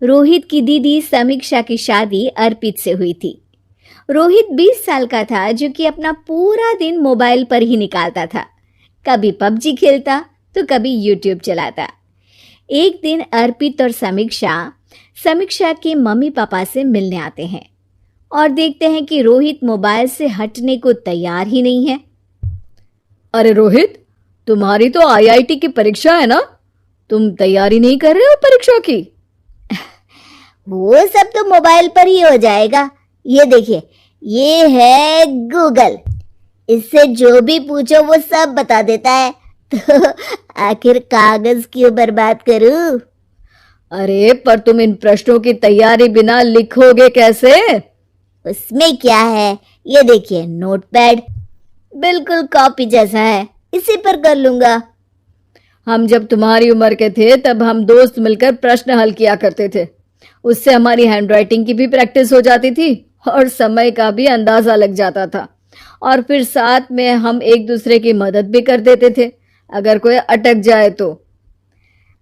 रोहित की दीदी समीक्षा की शादी अर्पित से हुई थी। रोहित 20 साल का था, जो कि अपना पूरा दिन मोबाइल पर ही निकालता था। कभी पबजी खेलता तो कभी यूट्यूब चलाता। एक दिन अर्पित और समीक्षा के मम्मी पापा से मिलने आते हैं और देखते हैं कि रोहित मोबाइल से हटने को तैयार ही नहीं है। अरे रोहित, तुम्हारी तो आईआईटी की परीक्षा है ना? तुम तैयारी नहीं कर रहे हो परीक्षा की? वो सब तो मोबाइल पर ही हो जाएगा। ये देखिए, ये है गूगल। इससे जो भी पूछो वो सब बता देता है। तो आखिर कागज क्यों बर्बाद करूं? अरे पर तुम इन प्रश्नों की तैयारी बिना लिखोगे कैसे? उसमें क्या है, ये देखिए नोटपैड, बिल्कुल कॉपी जैसा है, इसी पर कर लूंगा। हम जब तुम्हारी उम्र के थे तब हम दोस्त मिलकर प्रश्न हल किया करते थे। उससे हमारी हैंडराइटिंग की भी प्रैक्टिस हो जाती थी और समय का भी अंदाजा लग जाता था। और फिर साथ में हम एक दूसरे की मदद भी कर देते थे अगर कोई अटक जाए तो।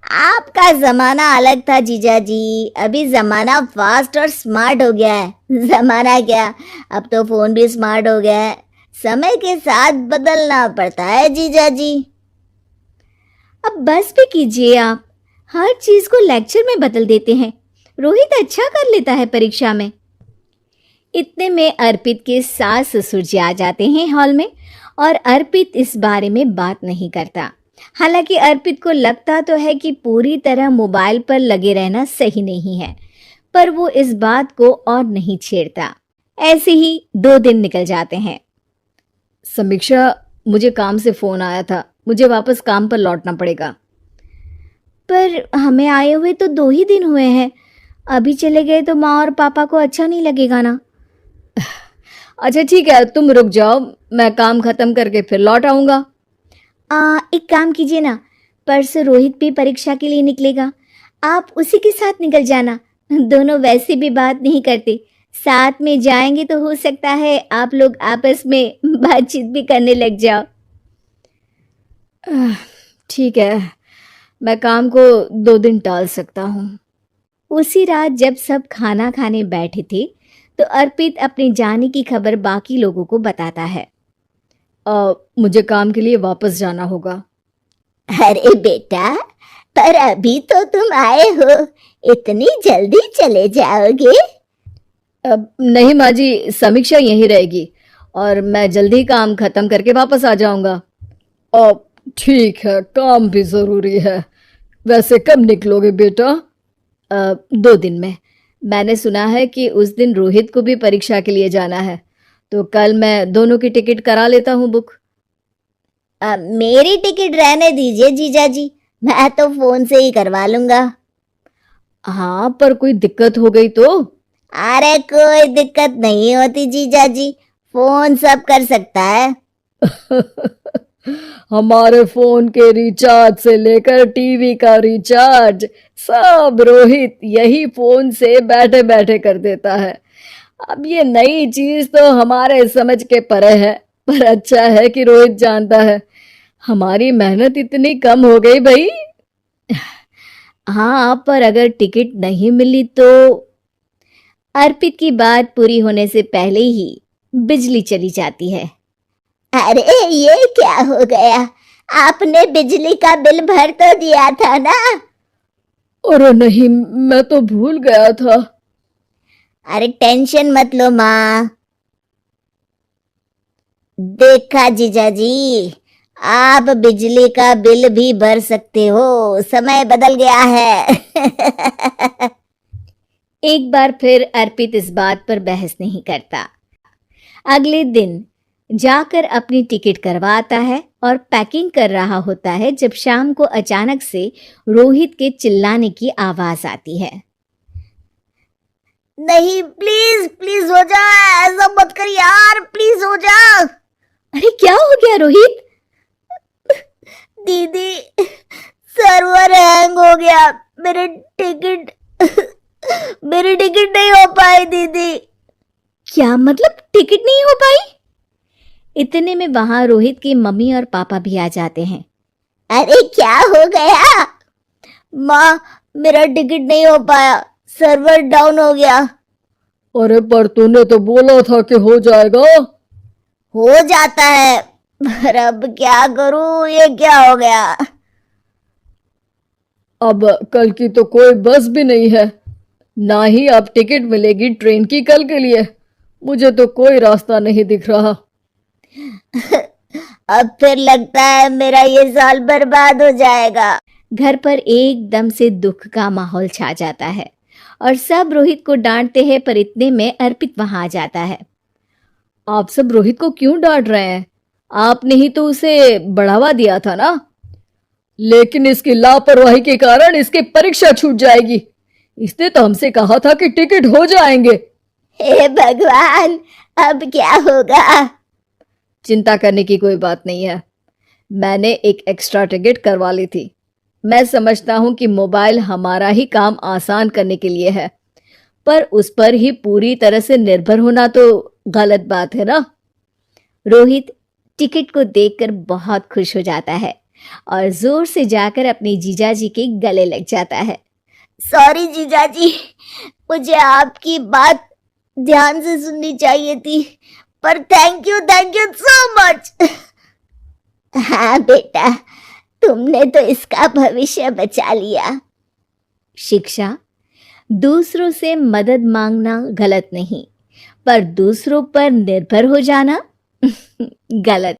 आपका जमाना अलग था जीजा जी। अभी जमाना फास्ट और स्मार्ट हो गया है। जमाना क्या, अब तो फोन भी स्मार्ट हो गया है। समय के साथ बदलना पड़ता है जीजा जी। अब बस भी कीजिए, आप हर चीज को लेक्चर में बदल देते हैं। रोहित अच्छा कर लेता है परीक्षा में। इतने में अर्पित के सास ससुर जी आ जाते हैं हॉल में और अर्पित इस बारे में बात नहीं करता। हालांकि अर्पित को लगता तो है कि पूरी तरह मोबाइल पर लगे रहना सही नहीं है, पर वो इस बात को और नहीं छेड़ता। ऐसे ही 2 दिन निकल जाते हैं। समीक्षा, मुझे काम से फोन आया था, मुझे वापस काम पर लौटना पड़ेगा। पर हमें आए हुए तो 2 ही दिन हुए हैं। अभी चले गए तो माँ और पापा को अच्छा नहीं लगेगा ना। अच्छा ठीक है, तुम रुक जाओ, मैं काम खत्म करके फिर लौट आऊंगा। एक काम कीजिए ना, परसों रोहित भी परीक्षा के लिए निकलेगा, आप उसी के साथ निकल जाना। दोनों वैसे भी बात नहीं करते, साथ में जाएंगे तो हो सकता है आप लोग आपस में बातचीत भी करने लग जाओ। ठीक है, मैं काम को 2 दिन टाल सकता हूँ। उसी रात जब सब खाना खाने बैठे थे तो अर्पित अपने जाने की खबर बाकी लोगों को बताता है। मुझे काम के लिए वापस जाना होगा। अरे बेटा, पर अभी तो तुम आए हो, इतनी जल्दी चले जाओगे? नहीं माँ जी, समीक्षा यहीं रहेगी और मैं जल्दी काम खत्म करके वापस आ जाऊंगा। ठीक है, काम भी जरूरी है। वैसे कब निकलोगे बेटा? 2 दिन में। मैंने सुना है कि उस दिन रोहित को भी परीक्षा के लिए जाना है, तो कल मैं दोनों की टिकट करा लेता हूँ बुक। मेरी टिकट रहने दीजिए जीजा जी, मैं तो फोन से ही करवा लूंगा। हाँ, पर कोई दिक्कत हो गई तो? अरे कोई दिक्कत नहीं होती जीजा जी, फोन सब कर सकता है। हमारे फोन के रिचार्ज से लेकर टीवी का रिचार्ज सब रोहित यही फोन से बैठे बैठे कर देता है। अब ये नई चीज तो हमारे समझ के परे है, पर अच्छा है कि रोहित जानता है। हमारी मेहनत इतनी कम हो गई भाई। हाँ, पर अगर टिकट नहीं मिली तो? अर्पित की बात पूरी होने से पहले ही बिजली चली जाती है। अरे ये क्या हो गया, आपने बिजली का बिल भर तो दिया था ना? अरे नहीं, मैं तो भूल गया था। अरे टेंशन मत लो माँ। देखा जीजा जी, आप बिजली का बिल भी भर सकते हो, समय बदल गया है। एक बार फिर अर्पित इस बात पर बहस नहीं करता। अगले दिन जाकर अपनी टिकट करवाता है और पैकिंग कर रहा होता है जब शाम को अचानक से रोहित के चिल्लाने की आवाज आती है। नहीं, प्लीज प्लीज हो जा, ऐसा मत कर यार, प्लीज हो जा। अरे क्या हो गया रोहित? दीदी, सर्वर हैंग हो गया, मेरी टिकट नहीं हो पाई दीदी। क्या मतलब टिकट नहीं हो पाई? इतने में वहां रोहित की मम्मी और पापा भी आ जाते हैं। अरे क्या हो गया? माँ, मेरा टिकट नहीं हो पाया, सर्वर डाउन हो गया। अरे पर तूने तो बोला था कि हो जाएगा। हो जाता है, पर अब क्या करूं, ये क्या हो गया। अब कल की तो कोई बस भी नहीं है, ना ही अब टिकट मिलेगी ट्रेन की कल के लिए। मुझे तो कोई रास्ता नहीं दिख रहा। अब फिर लगता है मेरा ये साल बर्बाद हो जाएगा। घर पर एकदम से दुख का माहौल छा जाता है और सब रोहित को डांटते हैं, पर इतने में अर्पित वहां आ जाता है। आप सब रोहित को क्यों डांट रहे हैं? आपने ही तो उसे बढ़ावा दिया था ना। लेकिन इसकी लापरवाही के कारण इसकी परीक्षा छूट जाएगी। इसने तो हमसे कहा था कि टिकट हो जाएंगे। हे भगवान, अब क्या होगा। चिंता करने की कोई बात नहीं है। मैंने एक एक्स्ट्रा टिकट करवा ली थी। मैं समझता हूं कि मोबाइल हमारा ही काम आसान करने के लिए है, पर उस पर ही पूरी तरह से निर्भर होना तो गलत बात है ना। रोहित टिकट को देखकर बहुत खुश हो जाता है और जोर से जाकर अपने जीजाजी के गले लग जाता है। सॉरी जीजा जी, मुझे आपकी बात ध्यान से सुननी चाहिए थी, पर थैंक यू सो मच। हाँ बेटा, तुमने तो इसका भविष्य बचा लिया। शिक्षा, दूसरों से मदद मांगना गलत नहीं, पर दूसरों पर निर्भर हो जाना गलत।